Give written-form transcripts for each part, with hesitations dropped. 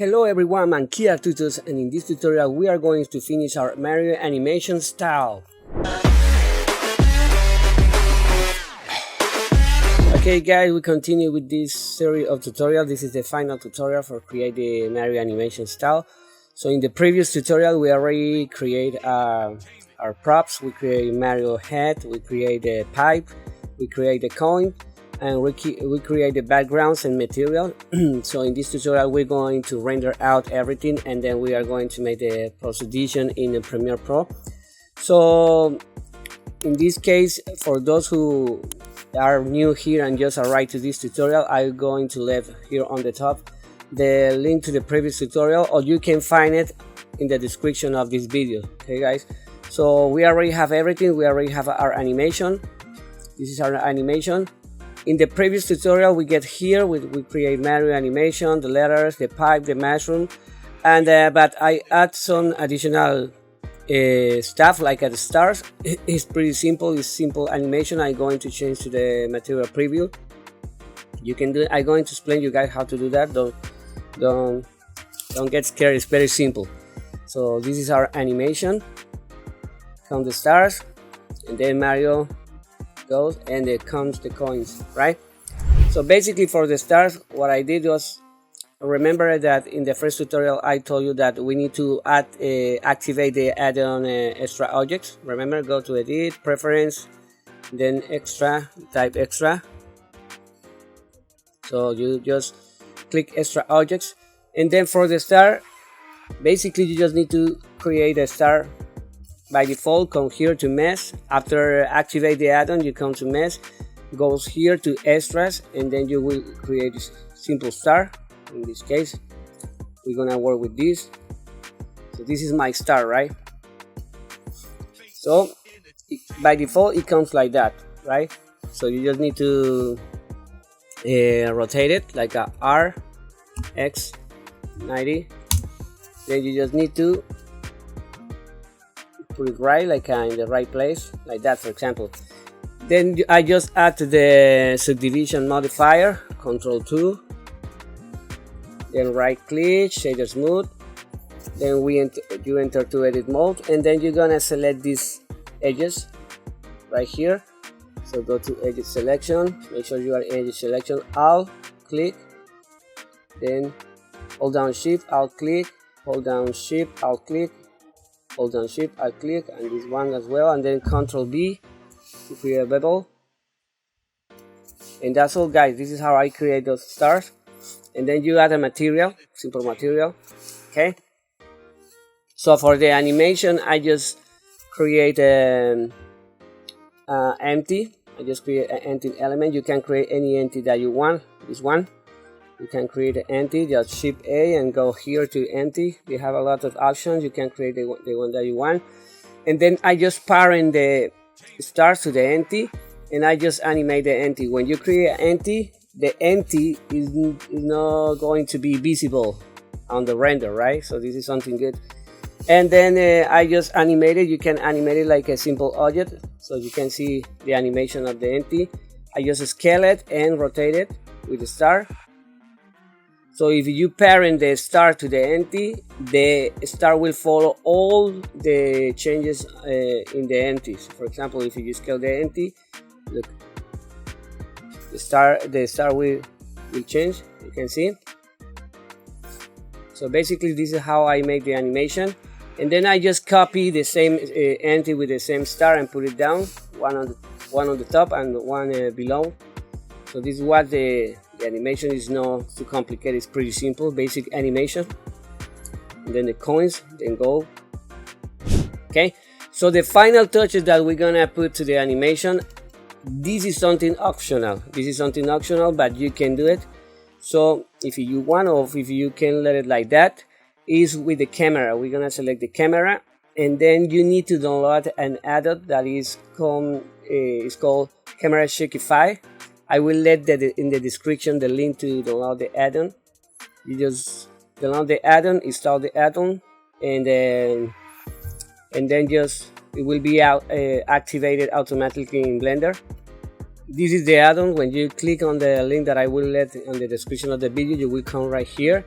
Hello everyone, I'm Artstation, and in this tutorial we are going to finish our Mario animation style. Okay guys, we continue with this series of tutorials. This is the final tutorial for create the Mario animation style. So in the previous tutorial we already create our props. We create Mario head, we create the pipe, we create the coin, and we create the backgrounds and material. So in this tutorial we're going to render out everything, and then we are going to make the post-edition in the Premiere Pro. So in this case, for those who are new here and just arrived to this tutorial, I'm going to leave here on the top the link to the previous tutorial, or you can find it in the description of this video. Okay guys, so we already have everything. We already have our animation. This is our animation. In the previous tutorial we get here, we create Mario animation, the letters, the pipe, the mushroom, and but I add some additional stuff like the stars. It's pretty simple. It's simple animation. I'm going to change to the material preview. You can do it. I'm going to explain you guys how to do that. Don't get scared. It's very simple. So this is our animation. Count the stars, and then Mario goes, and there comes the coins, right? So basically for the stars, what I did was, remember that in the first tutorial I told you that we need to activate the add-on extra objects. Remember, go to edit, preference, then extra, type extra. So you just click extra objects, and then for the star, basically you just need to create a star. By default, come here to mesh. After activate the add-on, you come to mesh, goes here to extras, and then you will create a simple star. In this case, we're gonna work with this. So this is my star, right? So by default, it comes like that, right? So you just need to rotate it like a R, X, 90. Then you just need to put it right, like in the right place, like that, for example. Then I just add the subdivision modifier, Ctrl 2, then right click, shader smooth, then you enter to edit mode, and then you're gonna select these edges right here. So go to edit selection, make sure you are in edit selection, Alt click, then hold down Shift, Alt click, hold down Shift, Alt click, hold down Shift, Alt click, and this one as well, and then Ctrl B to create a bevel. And that's all guys. This is how I create those stars. And then you add a material, simple material. Okay, so for the animation I just create an empty. I just create an empty element. You can create any empty that you want. This one, you can create an empty, just Shift A and go here to empty. You have a lot of options. You can create the one that you want. And then I just parent the stars to the empty, and I just animate the empty. When you create an empty, the empty is not going to be visible on the render, right? So this is something good. And then I just animate it. You can animate it like a simple object, so you can see the animation of the empty. I just scale it and rotate it with the star. So if you parent the star to the empty, the star will follow all the changes in the empties. For example, if you scale the empty, look, the star will change. You can see. So basically, this is how I make the animation. And then I just copy the same empty with the same star and put it down, one on the top and one below. So this is what the animation is. Not too complicated. It's pretty simple, basic animation. And then the coins, then go. Okay, so the final touches that we're gonna put to the animation, this is something optional. This is something optional, but you can do it. So if you want, or if you can let it like that, is with the camera. We're gonna select the camera, and then you need to download an addon that is called Camera Shakify. I will let in the description the link to download the addon. You just download the addon, install the addon, and then just it will be activated automatically in Blender. This is the addon. When you click on the link that I will let in the description of the video, you will come right here,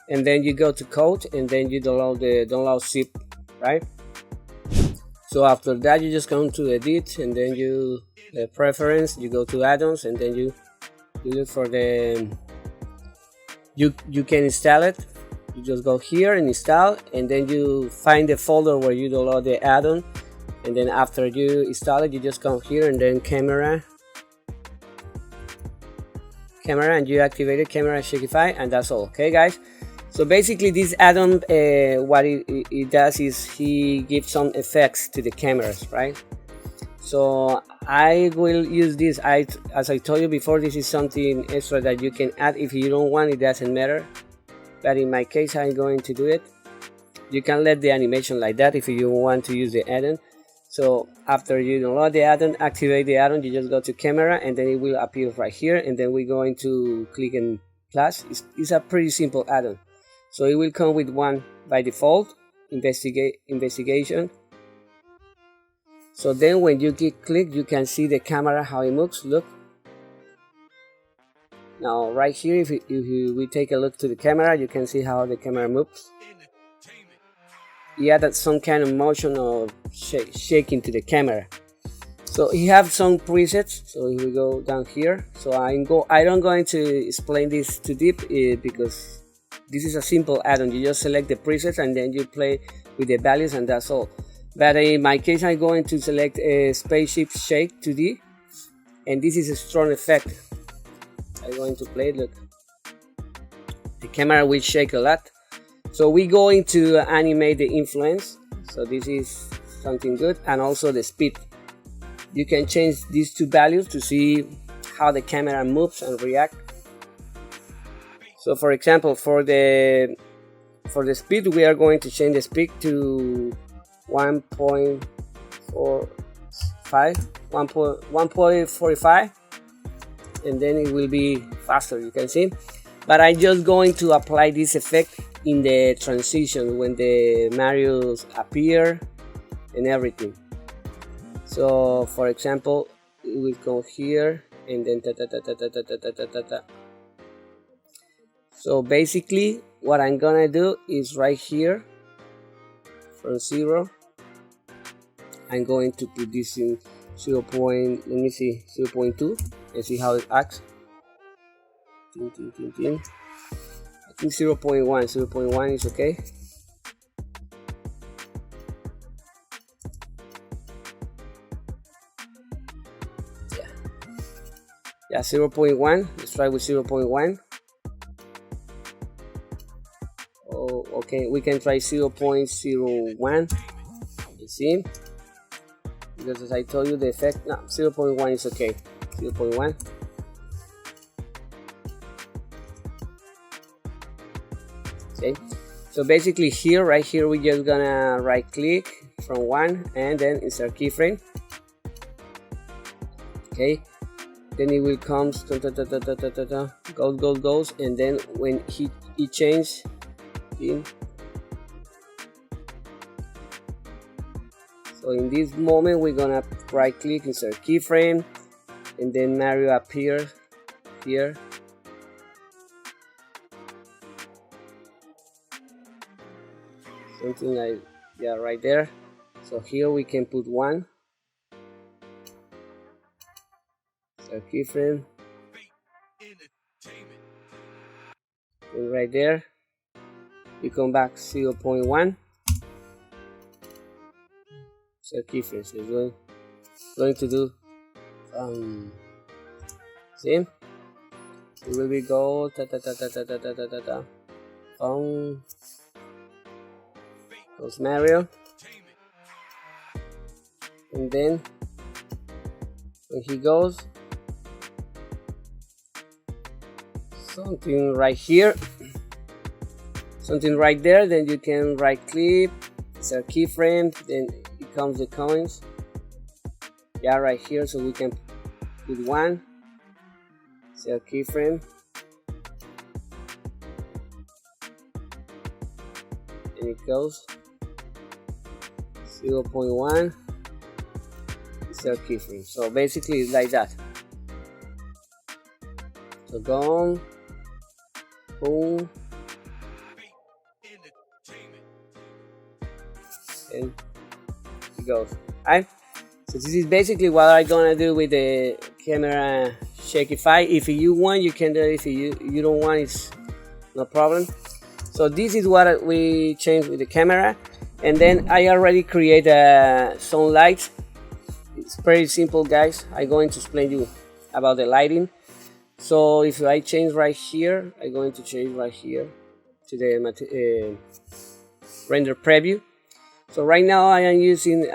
and then you go to code, and then you download the download zip, right? So after that, you just come to edit, and then you preference, you go to add-ons, and then you look for the you can install it. You just go here and install, and then you find the folder where you download the add-on, and then after you install it, you just come here and then camera, and you activate it, Camera Shakify, and that's all. Okay, guys. So basically, this add-on, what it does is he gives some effects to the cameras, right? So I will use this. As I told you before, this is something extra that you can add. If you don't want it, doesn't matter. But in my case, I'm going to do it. You can let the animation like that if you want to use the add-on. So after you download the add-on, activate the add-on, you just go to camera, and then it will appear right here, and then we're going to click in plus. It's a pretty simple add-on. So it will come with one by default, investigation. So then when you click, you can see the camera, how it moves. Look. Now right here, if we take a look to the camera, you can see how the camera moves. He added some kind of motion or shaking to the camera. So he have some presets. So here we go down here. So I don't going to explain this too deep because this is a simple add-on. You just select the presets and then you play with the values, and that's all. But in my case, I'm going to select a spaceship shake 2D, and this is a strong effect. I'm going to play it. Look, the camera will shake a lot. So we're going to animate the influence. So this is something good, and also the speed. You can change these two values to see how the camera moves and reacts. So for example, for the speed, we are going to change the speed to 1.45, and then it will be faster, you can see. But I'm just going to apply this effect in the transition when the Marios appear and everything. So for example, it will go here and then So basically what I'm gonna do is right here from 0, I'm going to put this in 0.2 and see how it acts. I think 0.1 is okay. Yeah, 0.1. Let's try with 0.1. Oh, okay, we can try 0.01. You see? Because as I told you, the effect, no, 0.1 is okay. 0.1. Okay, so basically here, right here, we're just gonna right click from 1 and then insert keyframe. Okay, then it will come goes, and then when he changes in, so in this moment we're gonna right click, insert keyframe, and then Mario appears here. Something like, yeah, right there. So here we can put 1. So keyframe. And right there. You come back 0.1. So keyframe. So it's going to do see? So will we go goes Mario, and then when he goes, something right here, something right there, then you can right click, insert keyframe, then it comes the coins, yeah, right here. So we can put 1, insert keyframe, and it goes 0.1, insert keyframe. So basically it's like that. So go on, boom, and it goes. Right? So this is basically what I'm gonna do with the Camera Shakify. If you want, you can do it. If you don't want, it's no problem. So this is what we changed with the camera, and then I already create some lights. It's pretty simple, guys. I'm going to explain you about the lighting. So if I change right here, I'm going to change right here to the render preview. So right now I am using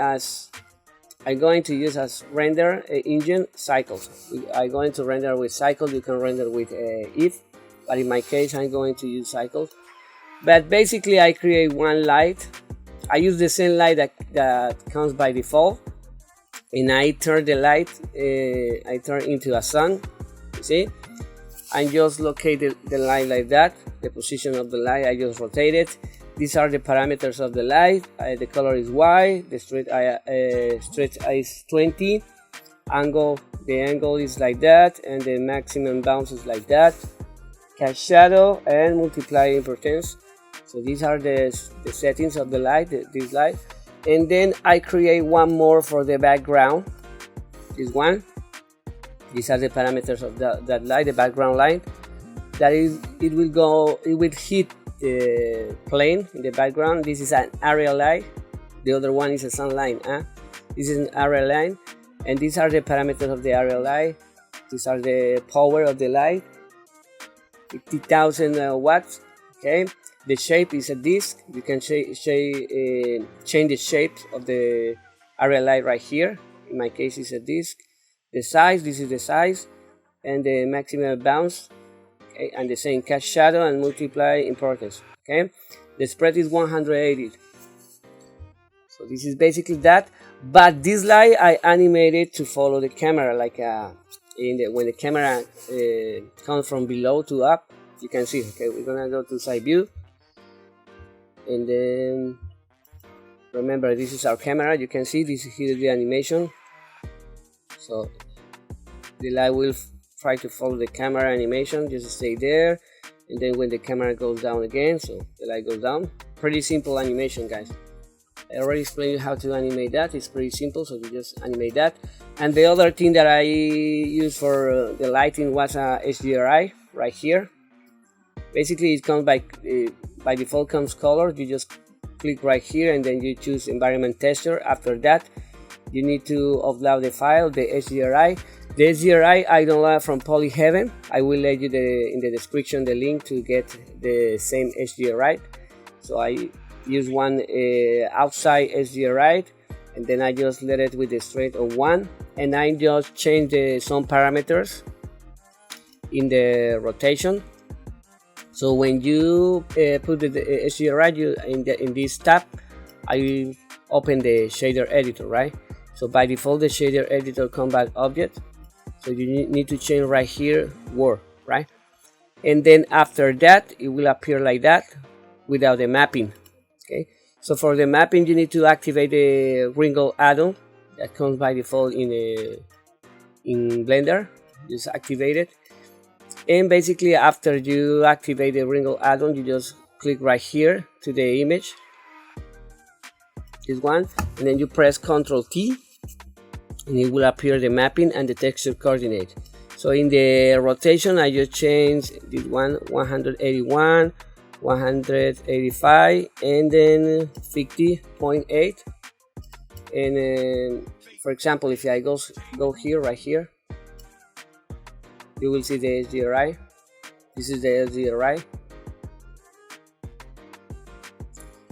I'm going to use as render engine cycles. I'm going to render with cycles. You can render with if, but in my case I'm going to use cycles. But basically I create one light. I use the same light that comes by default, and I turn the light I turn into a sun. You see, I just locate the light like that. The position of the light, I just rotate it. These are the parameters of the light. The color is white. The stretch is 20. The angle is like that, and the maximum bounce is like that. Cast shadow and multiply importance. So these are the settings of the light. This light, and then I create one more for the background. This one. These are the parameters of that light, the background light. That is, it will hit the plane in the background. This is an area light. The other one is a sunlight. This is an area line, and these are the parameters of the area light. These are the power of the light. 50,000 watts. Okay. The shape is a disc. You can change the shape of the area light right here. In my case, it's a disc. The size. This is the size, and the maximum bounce. Okay, and the same cast shadow and multiply importance. Okay, the spread is 180. So this is basically that. But this light I animated to follow the camera, like when the camera comes from below to up, you can see. Okay, we're gonna go to side view, and then remember this is our camera. You can see this is here the animation. So the light will try to follow the camera animation, just stay there, and then when the camera goes down again, so the light goes down. Pretty simple animation, guys. I already explained you how to animate that. It's pretty simple, so you just animate that. And the other thing that I used for the lighting was a HDRI right here. Basically it comes by default comes color. You just click right here and then you choose environment texture. After that you need to upload the file, the HDRI. The HDRI I downloaded from Polyheaven. I will let you in the description the link to get the same HDRI. So I use one outside HDRI, and then I just let it with the straight on 1, and I just change some parameters in the rotation. So when you put the HDRI in this tab, I open the shader editor, right? So by default the shader editor combat object. So you need to change right here word, right? And then after that it will appear like that without the mapping. Okay, so for the mapping you need to activate the wrinkle add-on that comes by default in Blender. Just activate it, and basically after you activate the wrinkle add-on you just click right here to the image, this one, and then you press Ctrl T, and it will appear the mapping and the texture coordinate. So in the rotation I just change this one 181, 185, and then 50.8. And for example, if I go here, right here, you will see the HDRI. This is the HDRI.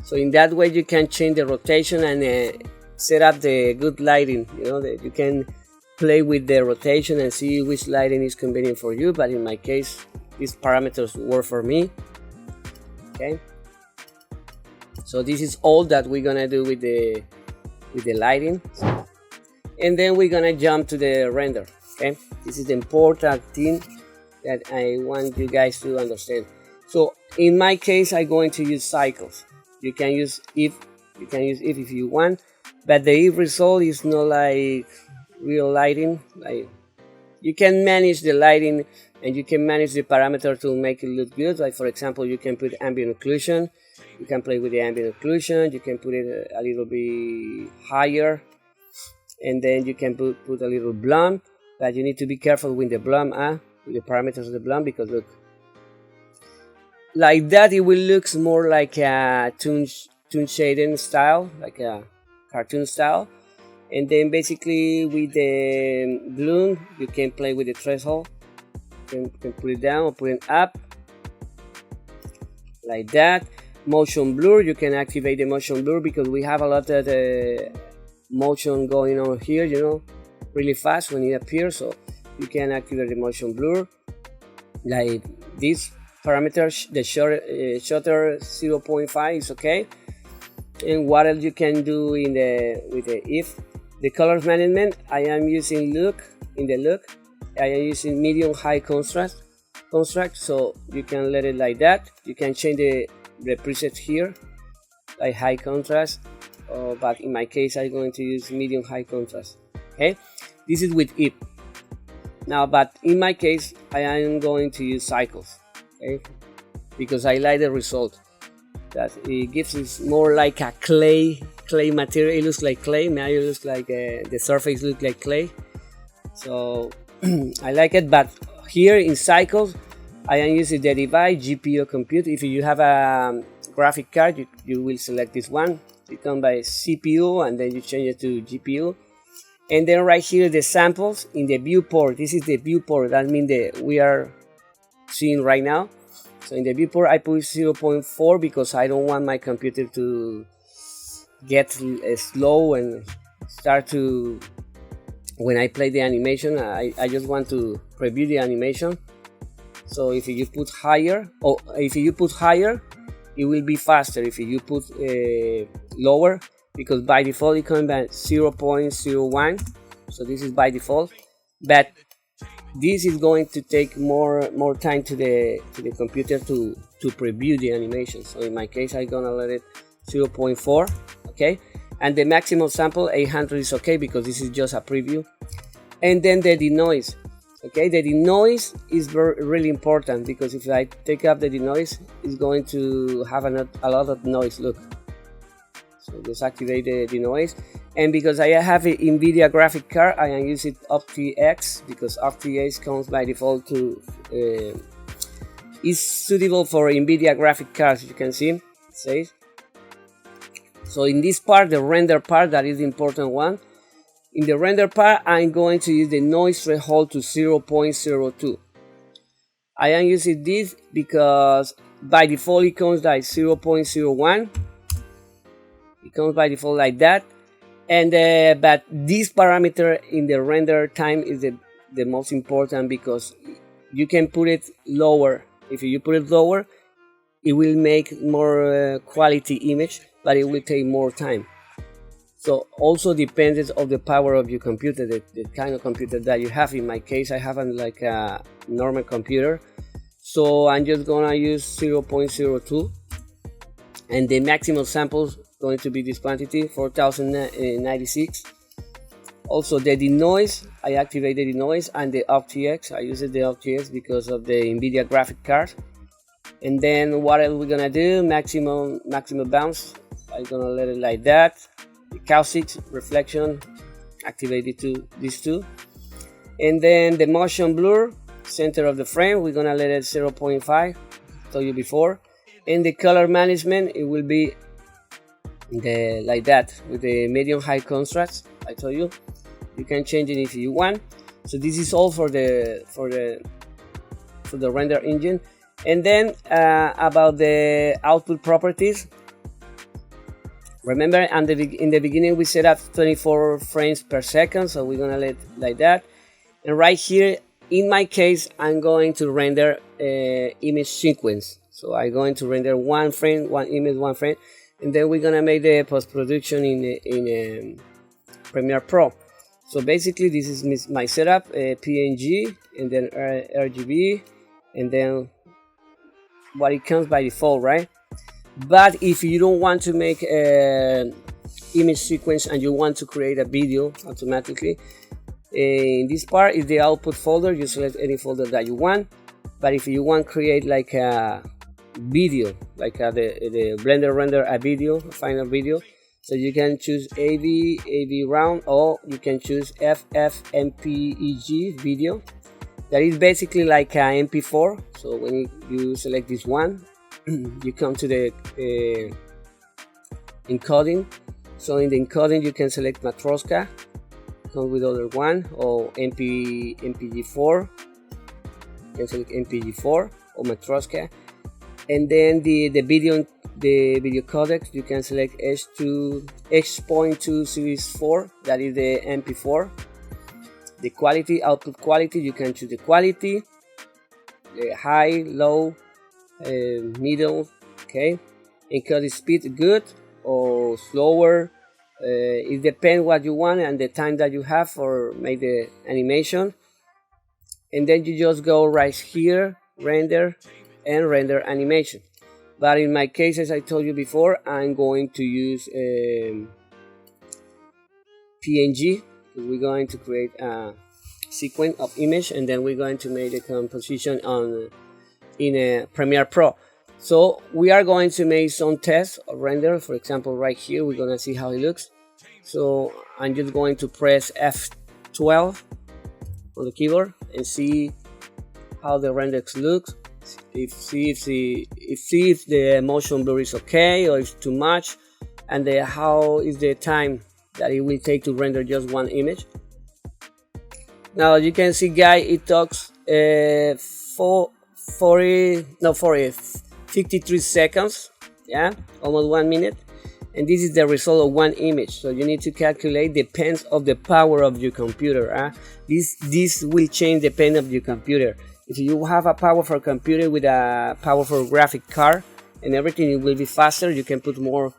So in that way you can change the rotation and set up the good lighting. You know, that you can play with the rotation and see which lighting is convenient for you. But in my case, these parameters work for me. Okay, so this is all that we're gonna do with the lighting, and then we're gonna jump to the render. Okay, this is the important thing that I want you guys to understand. So in my case I'm going to use cycles. You can use if you want, but the if result is not like real lighting. Like, you can manage the lighting and you can manage the parameter to make it look good. Like for example, you can put ambient occlusion, You can play with the ambient occlusion, you can put it a little bit higher, and then you can put a little bloom, but you need to be careful with the bloom, with the parameters of the bloom, because look, like that it will look more like a toon shading style, like a cartoon style. And then basically with the bloom you can play with the threshold. You can put it down or put it up, like that. Motion blur, you can activate the motion blur because we have a lot of motion going on here, you know, really fast when it appears, so you can activate the motion blur like this parameter. The shutter 0.5 is okay. And what else you can do in with the if the colors management, I am using look. I am using medium high contrast, so you can let it like that. You can change the preset here like high contrast, but in my case I'm going to use medium high contrast. Okay, this is with it now, but in my case I am going to use cycles, okay, because I like the result that it gives us more like a clay material. It looks like clay. Now it looks like the surface looks like clay, so I like it. But here in cycles I am using the device GPU compute. If you have a graphic card, you will select this one. You come by CPU and then you change it to GPU. And then right here the samples in the viewport. This is the viewport, that means that we are seeing right now. So in the viewport I put 0.4 because I don't want my computer to get slow and start to, when I play the animation, I just want to preview the animation. So if you put higher, it will be faster. If you put lower, because by default it comes at 0.01, so this is by default. But this is going to take more time to the computer to preview the animation. So in my case I'm gonna let it 0.4, okay, and the maximum sample 800 is okay because this is just a preview. And then the denoise. Okay, the denoise is really important because if I take up the denoise, it's going to have a lot of noise. Look, so just activate the denoise. And because I have an NVIDIA graphic card, I am using OptiX because OptiX comes by default to is suitable for NVIDIA graphic cards. You can see it says. So in this part, the render part, that is the important one. In the render part, I'm going to use the noise threshold to 0.02. I am using this because by default it comes like 0.01. It comes by default like that. And but this parameter in the render time is the most important because you can put it lower. If you put it lower, it will make more quality image, but it will take more time. So also depends on the power of your computer, the kind of computer that you have. In my case, I have like a normal computer, so I'm just gonna use 0.02, and the maximum samples going to be this quantity, 4096. Also the denoise, I activated the denoise, and the OptiX, I used the OptiX because of the NVIDIA graphic card. And then what else we're gonna do? Maximum bounce, I'm gonna let it like that. The caustic reflection, activated to these two. And then the motion blur, center of the frame, we're gonna let it 0.5, told you before. And the color management, it will be like that with the medium high contrast. I told you you can change it if you want. So this is all for the render engine. And then about the output properties, remember in the beginning we set up 24 frames per second, so we're gonna let like that. And right here in my case I'm going to render image sequence, so I'm going to render one frame, one image, one frame, and then we're gonna make the post-production in Premiere Pro. So basically this is my setup, PNG and then RGB, and then what it comes by default, right? But if you don't want to make an image sequence and you want to create a video automatically, in this part is the output folder. You select any folder that you want. But if you want to create like a video, like the Blender render a video, a final video. So you can choose AV round, or you can choose FFmpeg video. That is basically like a MP4. So when you select this one, you come to the encoding. So in the encoding you can select Matroska, come with other one, or MPG4. You can select MPG4 or Matroska, and then the video codec you can select H.2 series 4. That is the MP4. The quality, output quality, you can choose the quality, the high, low, middle. Okay, encoding speed, good or slower. It depends what you want and the time that you have for make the animation. And then you just go right here, render and render animation. But in my case, as I told you before, I'm going to use PNG. We're going to create a sequence of image, and then we're going to make the composition in a Premiere Pro. So we are going to make some tests of render. For example, right here we're gonna see how it looks. So I'm just going to press F12 on the keyboard and see how the render looks. See if the motion blur is okay or it's too much, and how is the time that it will take to render just one image. Now you can see, guys, it talks 53 seconds, yeah, almost 1 minute, and this is the result of one image. So you need to calculate, depends of the power of your computer. This will change depending of your computer. If you have a powerful computer with a powerful graphic card and everything, it will be faster. You can put more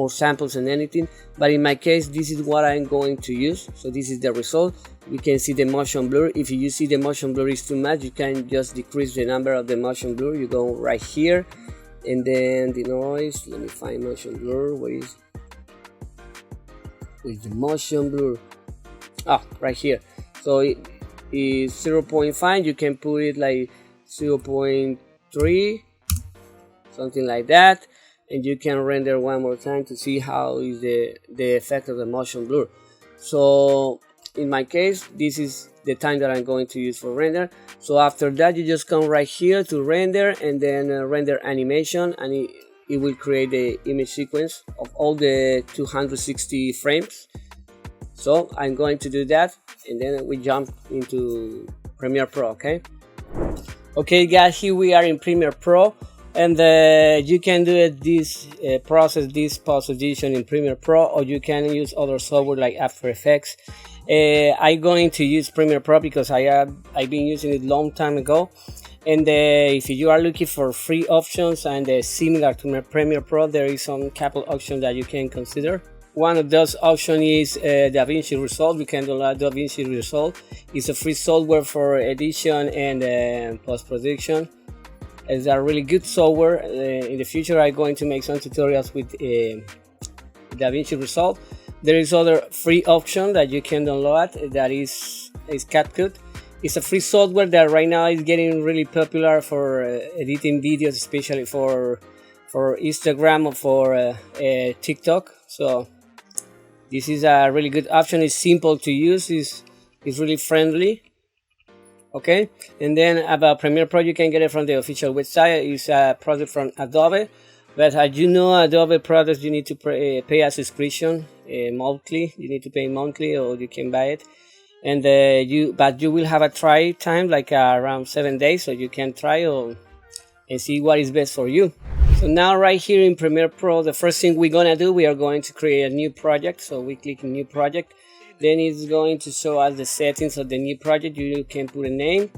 samples and anything, but in my case this is what I'm going to use. So this is the result. You can see the motion blur. If you see the motion blur is too much, you can just decrease the number of the motion blur. You go right here, and then the noise, let me find motion blur. Where is the motion blur? Right here. So it is 0.5. you can put it like 0.3, something like that, and you can render one more time to see how is the effect of the motion blur. So in my case, this is the time that I'm going to use for render. So after that, you just come right here to render, and then render animation, and it will create the image sequence of all the 260 frames. So I'm going to do that, and then we jump into Premiere Pro. Okay guys, here we are in Premiere Pro, and you can do it this post-edition in Premiere Pro, or you can use other software like After Effects. I'm going to use Premiere Pro because I've been using it long time ago, and if you are looking for free options and similar to Premiere Pro, there is some couple options that you can consider. One of those options is Davinci Resolve. You can download Davinci Resolve. It's a free software for edition and post-production. It's a really good software. In the future, I'm going to make some tutorials with Davinci Resolve. There is other free option that you can download. That is CapCut. It's a free software that right now is getting really popular for editing videos, especially for Instagram or for TikTok. So this is a really good option. It's simple to use. It's really friendly. Okay, and then about Premiere Pro, you can get it from the official website. It's a product from Adobe, but as you know, Adobe products you need to pay a subscription monthly. You need to pay monthly, or you can buy it. And you will have a try time like around 7 days, so you can try and see what is best for you. So now right here in Premiere Pro, the first thing we're gonna do, we are going to create a new project. So we click New Project. Then it's going to show us the settings of the new project. You can put a name.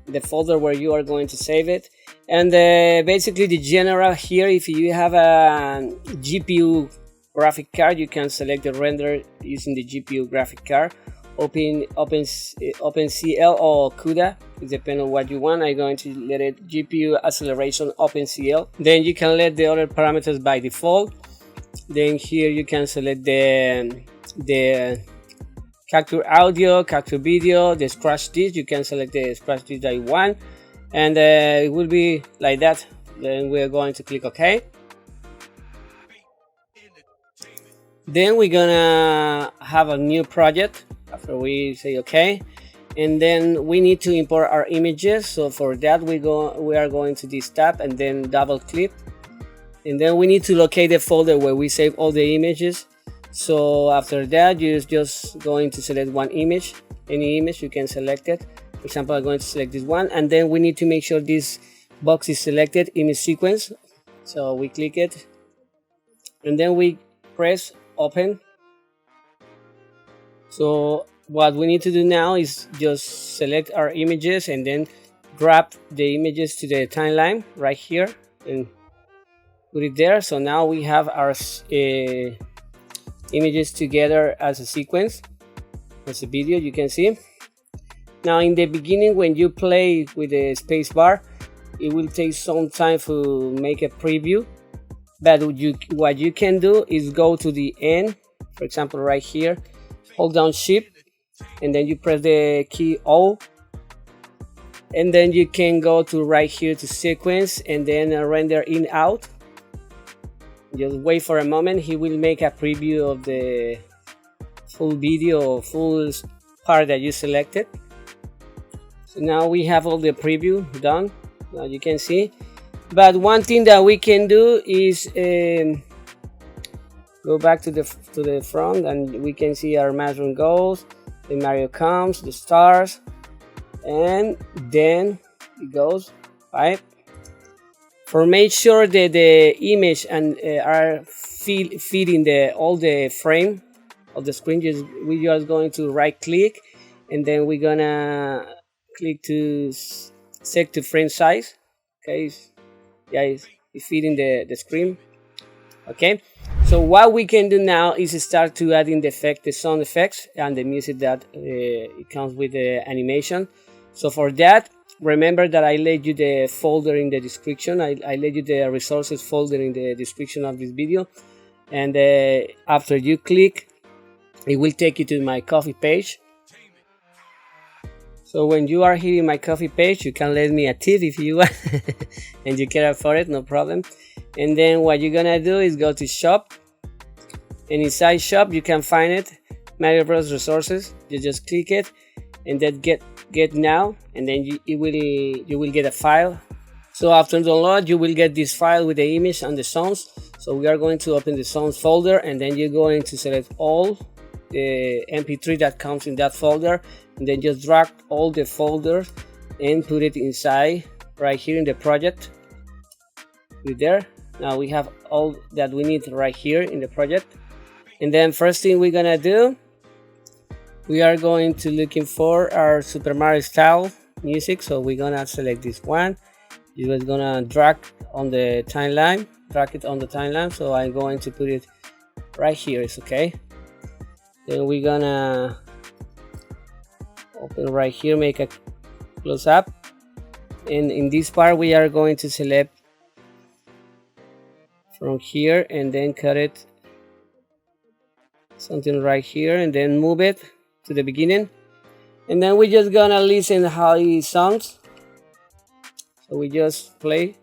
The folder where you are going to save it, and basically the general here. If you have a GPU graphic card, you can select the render using the GPU graphic card. OpenCL or CUDA, it depends on what you want. I'm going to let it GPU acceleration OpenCL. Then you can let the other parameters by default. Then here you can select the capture audio, capture video, the scratch disk. You can select the scratch disk that you want. and it will be like that. Then we're going to click OK. Then we're gonna have a new project after we say OK, and then we need to import our images. So for that we are going to this tab and then double click, and then we need to locate the folder where we save all the images. So after that you're just going to select one image, any image you can select it. For example, I'm going to select this one, and then we need to make sure this box is selected, image sequence. So we click it and then we press open. So what we need to do now is just select our images and then grab the images to the timeline right here and put it there. So now we have our images together as a sequence, as a video, you can see. Now in the beginning, when you play with the space bar, it will take some time to make a preview, but what you can do is go to the end. For example, right here, hold down Shift and then you press the key O, and then you can go to right here to sequence and then render in out. Just wait for a moment, he will make a preview of the full video, full part that you selected. So now we have all the preview done, now you can see. But one thing that we can do is go back to the front, and we can see our mushroom goes, the Mario comes, the stars, and then it goes right. For make sure that the image and are feeding all the frame of the screen, we just going to right click, and then we're gonna click to set to frame size. Okay, yeah, it's feeding the screen. Okay, so what we can do now is start to add in the sound effects and the music that it comes with the animation. So for that, remember that I laid you the folder in the description. I laid you the resources folder in the description of this video, and after you click, it will take you to my Ko-fi page. So when you are here in my Ko-fi page, you can let me a tip if you want and you can afford it, no problem. And then what you're gonna do is go to shop, and inside shop you can find it, Mario Bros resources. You just click it and then get now, and then you will get a file. So after download, you will get this file with the image and the sounds. So we are going to open the sounds folder, and then you're going to select all the mp3 that comes in that folder, and then just drag all the folders and put it inside right here in the project. Right there. Now we have all that we need right here in the project. And then first thing we're gonna do, we are going to looking for our Super Mario style music. So we're gonna select this one. You're just gonna drag on the timeline, drag it on the timeline. So I'm going to put it right here. It's okay. Then we're gonna open right here, make a close up, and in this part we are going to select from here and then cut it something right here, and then move it to the beginning, and then we're just gonna listen how it sounds. So we just play.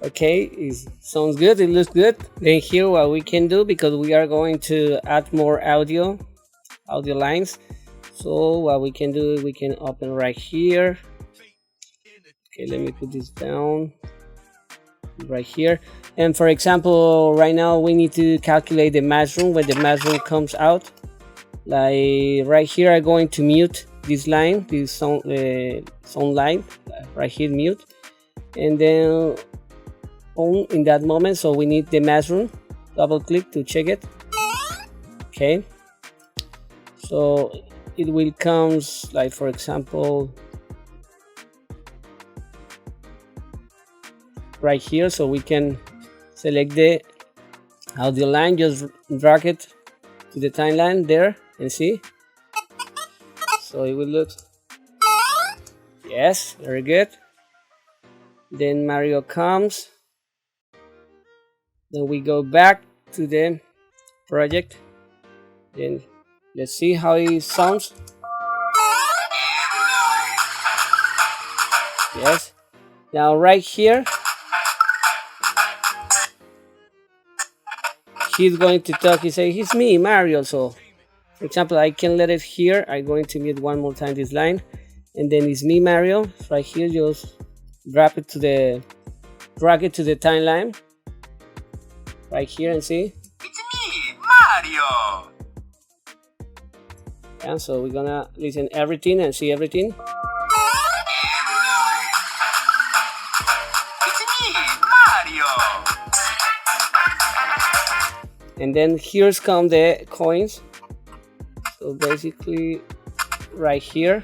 Okay, it sounds good, it looks good. Then here what we can do, because we are going to add more audio lines, so what we can do, we can open right here. Okay, let me put this down right here, and for example right now we need to calculate the mushroom when the mushroom comes out. Like right here, I'm going to mute this line, this sound line right here, mute, and then on in that moment. So we need the mushroom, double click to check it. Okay, so it will comes like, for example, right here. So we can select the audio line, just drag it to the timeline there and see. So it will look, yes, very good. Then Mario comes, Then we go back to the project. Then let's see how it sounds. Yes. Now right here, he's going to talk. He say, "It's me, Mario." So, for example, I can let it here. I'm going to mute one more time this line, and then it's me, Mario. Right here, just drag it to the timeline. Right here, and see. It's me, Mario. Yeah, so we're gonna listen everything and see everything. It's me, Mario. And then here's come the coins. So basically right here.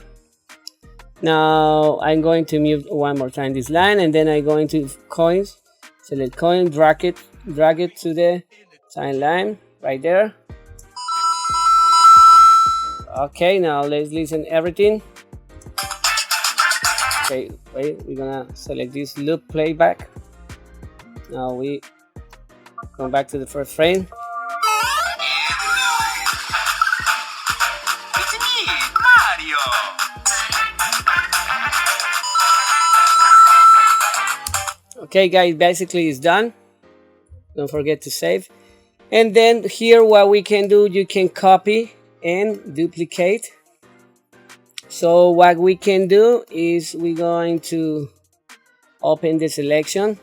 Now I'm going to mute one more time this line, and then I'm going to coins, select coin, drag it to the timeline right there. Okay, now let's listen everything. Okay, wait, we're gonna select this loop playback. Now we come back to the first frame. It's me, Mario. Okay guys, basically it's done. Don't forget to save. And then here what we can do, you can copy and duplicate. So what we can do is we're going to open the selection.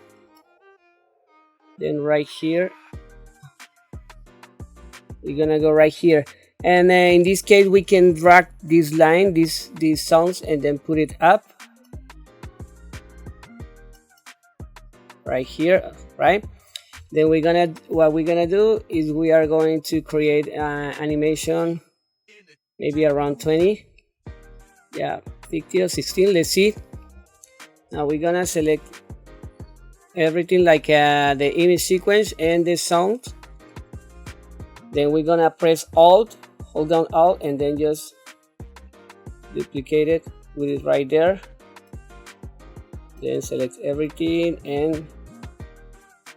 Then right here, we're gonna go right here. And in this case, we can drag this line, these sounds, and then put it up. Right here, right? Then what we're gonna do is we are going to create an animation, maybe around 20, yeah, 50 or 16. Let's see. Now we're gonna select everything like the image sequence and the sound. Then we're gonna press Alt, hold down Alt, and then just duplicate it with it right there. Then select everything and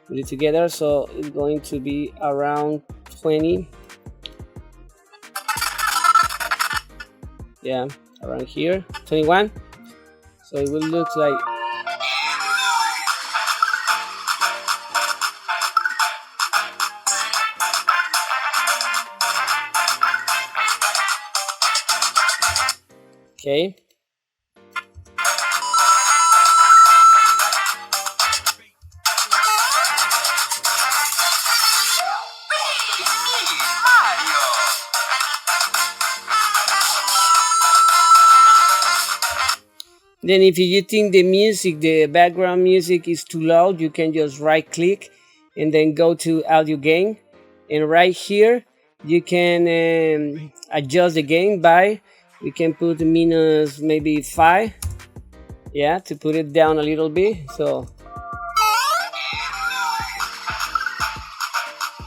put it together. So it's going to be around 20. Yeah, around here, 21. So it will look like okay. Then if you think the background music is too loud, you can just right click and then go to audio gain. And right here, you can adjust the gain by, we can put minus maybe 5. Yeah, to put it down a little bit. So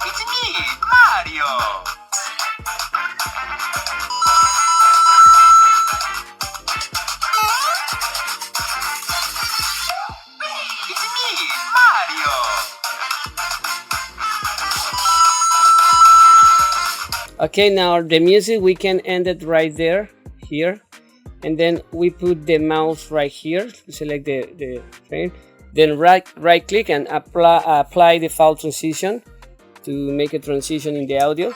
It's me, Mario. It's me, Mario. okay, now the music we can end it right there, here, and then we put the mouse right here, select the frame, then right click and apply the file transition to make a transition in the audio.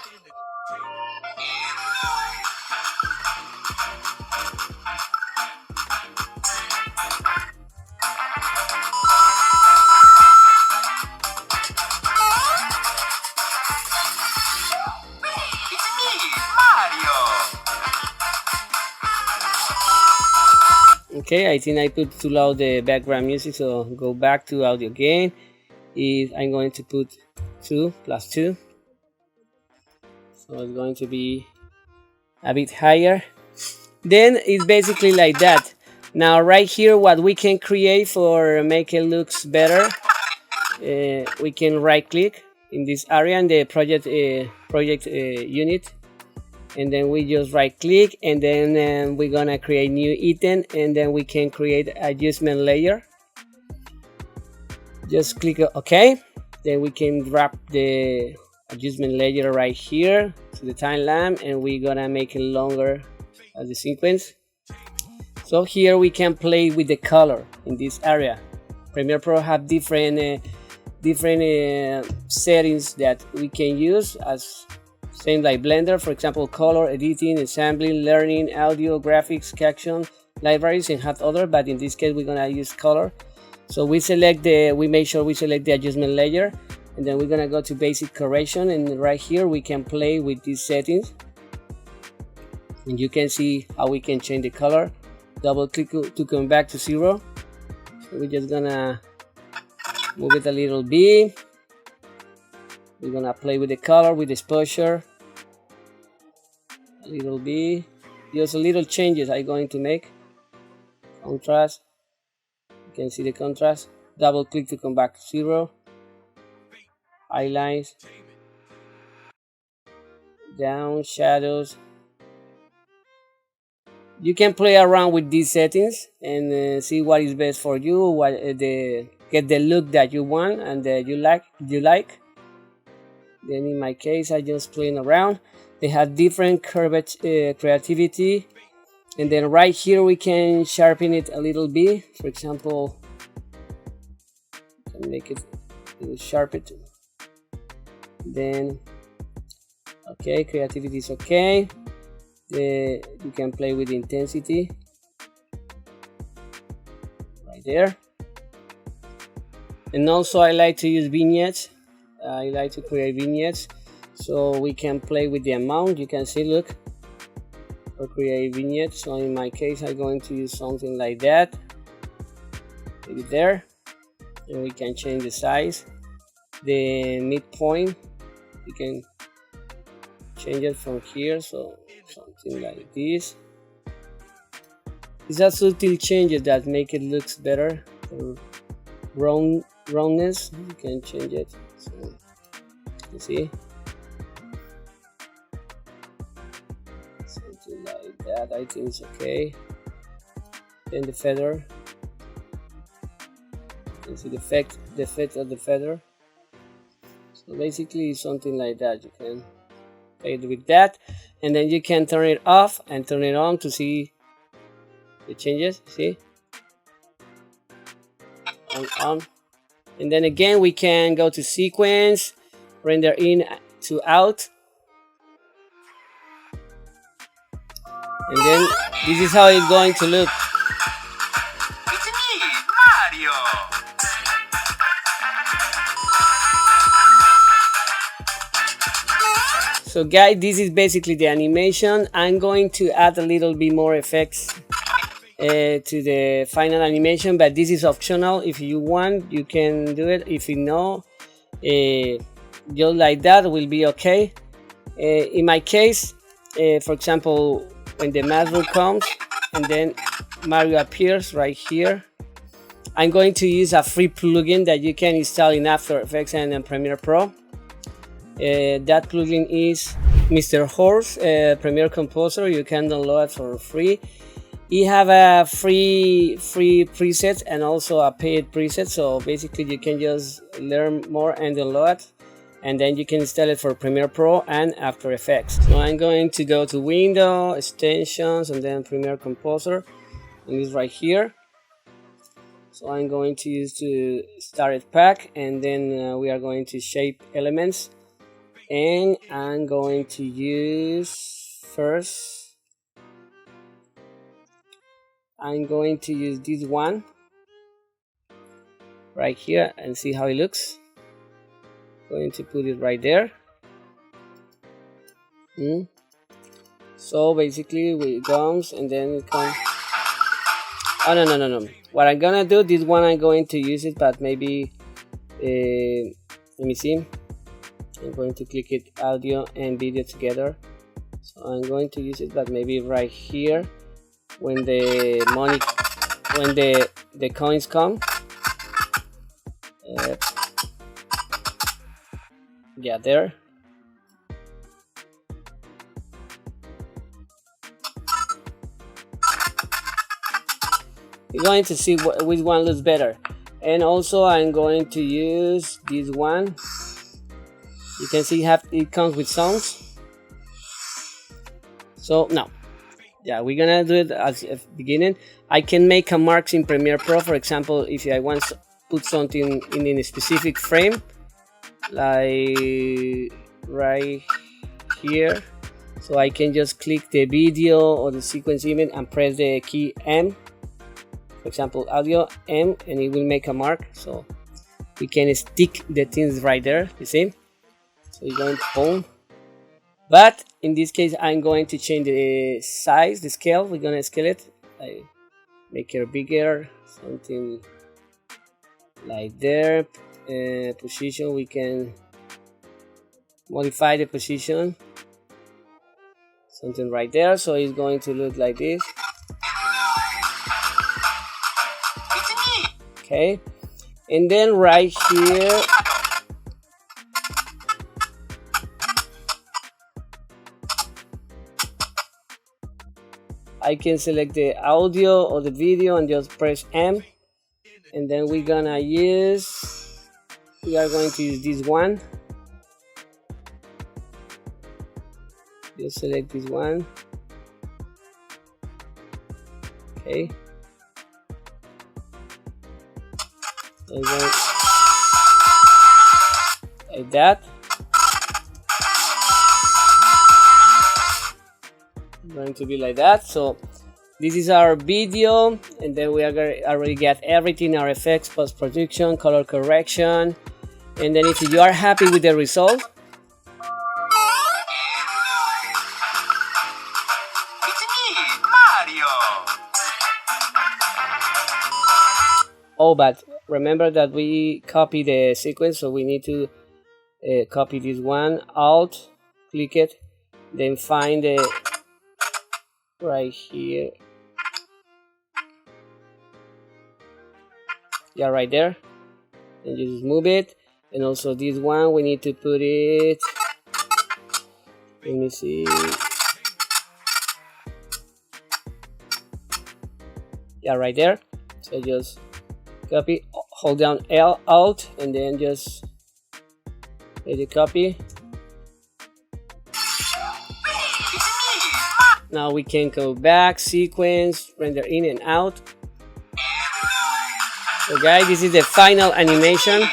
It's me, Mario. Okay, I think I put too loud the background music, so go back to audio gain. I'm going to put 2 plus 2, so it's going to be a bit higher. Then it's basically like that. Now right here, what we can create for make it looks better, we can right click in this area in the project unit, and then we just right click, and then we're gonna create new item, and then we can create adjustment layer. Just click OK, Then we can drop the adjustment layer right here to the timeline, and we're gonna make it longer as the sequence. So here we can play with the color in this area. Premiere Pro have different settings that we can use, as same like Blender, for example, color, editing, assembly, learning, audio, graphics, caption, libraries, and have other, but in this case we're gonna use color. So we make sure we select the adjustment layer, and then we're gonna go to basic correction, and right here we can play with these settings, and you can see how we can change the color. Double click to come back to 0. So we're just gonna move it a little bit. We're gonna play with the color, with the exposure a little bit. Just a little changes I'm going to make. Contrast, you can see the contrast. Double click to come back to 0. Highlights, down, shadows. You can play around with these settings and see what is best for you, get the look that you want and you like. Then in my case, I just playing around. They have different creativity, and then right here we can sharpen it a little bit. For example, can make it sharpen. Then okay, creativity is okay. You can play with intensity right there. And also I like to use vignettes. I like to create vignettes, so we can play with the amount. You can see, look, or create vignettes. So in my case I'm going to use something like that, maybe there, and we can change the size, the midpoint. You can change it from here, so something like this. These are subtle changes that make it looks better. Roundness, you can change it. So you see, something like that. I think it's okay. Then the feather, you can see the effect of the feather. So basically something like that. You can play with that, and then you can turn it off and turn it on to see the changes. See, on. And then again we can go to sequence, render in to out, and then this is how it's going to look. It's me, Mario. So guys, this is basically the animation. I'm going to add a little bit more effects to the final animation, but this is optional. If you want, you can do it. If you know, just like that will be okay. In my case, for example, when the mushroom comes and then Mario appears right here, I'm going to use a free plugin that you can install in After Effects and Premiere Pro. That plugin is Mr. Horse Premiere Composer. You can download it for free. You have a free preset and also a paid preset, so basically you can just learn more and download it, and then you can install it for Premiere Pro and After Effects. So I'm going to go to Window, Extensions, and then Premiere Composer, and it's right here. So I'm going to use to Started Pack, and then we are going to Shape Elements, and I'm going to use first. I'm going to use this one right here and see how it looks. Going to put it right there. So basically it comes and then it comes. Oh no. What I'm gonna do, this one I'm going to use it, but maybe let me see. I'm going to click it, audio and video together. So I'm going to use it, but maybe right here. When the money, when the coins come, yeah, there. You're going to see which one looks better. And also I'm going to use this one. You can see it comes with songs. So now, yeah, we're gonna do it at the beginning. I can make a marks in Premiere Pro. For example, if I want to put something in a specific frame, like right here, so I can just click the video or the sequence image and press the key M. For example, audio M, and it will make a mark. So we can stick the things right there. You see? So you're going to boom. But in this case, I'm going to change the size, the scale. We're gonna scale it. I make it bigger, something like there. Position, we can modify the position, something right there. So it's going to look like this. Okay, and then right here, I can select the audio or the video and just press M, and then we are going to use this one. Just select this one. Okay. And then like that. Going to be like that. So this is our video, and then we are already get everything, our effects, post-production, color correction, and then if you are happy with the result, oh, but remember that we copy the sequence, so we need to copy this one, Alt, click it, then find the right here, yeah, right there, and you just move it. And also this one, we need to put it, let me see, yeah, right there. So just copy, hold down Alt, and then just hit the copy. Now we can go back, sequence, render in and out. So guys, this is the final animation.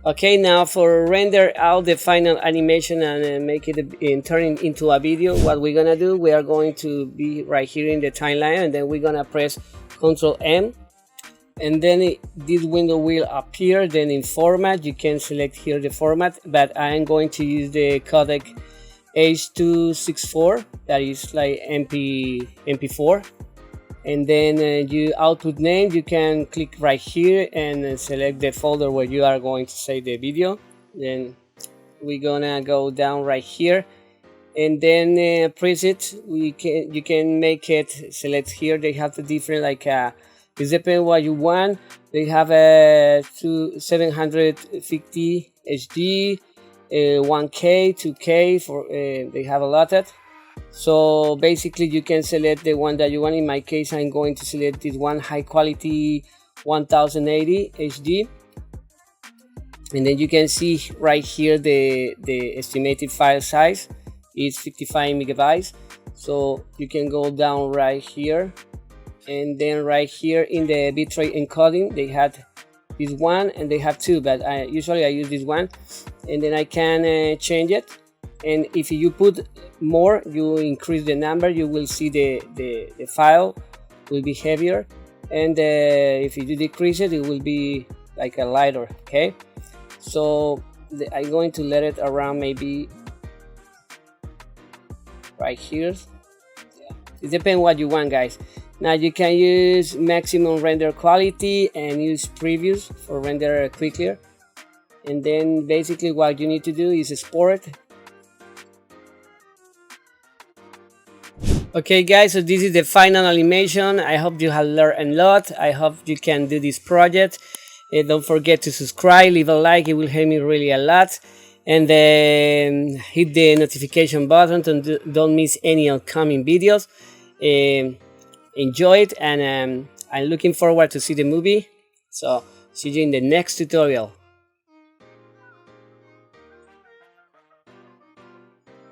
Okay, now for render out the final animation and make it and turn it into a video, what we're gonna do, we are going to be right here in the timeline, and then we're gonna press Ctrl M, and then this window will appear. Then in format, you can select here the format, but I am going to use the codec H.264, that is like MP4. And then you output name, you can click right here and select the folder where you are going to save the video. Then we're gonna go down right here, and then preset, you can make it, select here. They have the different, like it depends what you want. They have a 750 HD, 1K, 2K, for they have a lot of. So basically you can select the one that you want. In my case, I'm going to select this one, high quality 1080 HD, and then you can see right here the estimated file size is 55 megabytes. So you can go down right here, and then right here in the bitrate encoding, they had this one and they have two, but usually I use this one, and then I can change it. And if you put more, you increase the number, you will see the file will be heavier, and if you decrease it, it will be like a lighter. Okay, so I'm going to let it around maybe right here. Yeah. It depends what you want, guys. Now you can use maximum render quality and use previews for render quicker, and then basically what you need to do is export. Okay guys, so this is the final animation. I hope you have learned a lot. I hope you can do this project, Don't forget to subscribe, leave a like, it will help me really a lot. And then hit the notification button to don't miss any upcoming videos. Enjoy it, and I'm looking forward to see the movie. So see you in the next tutorial.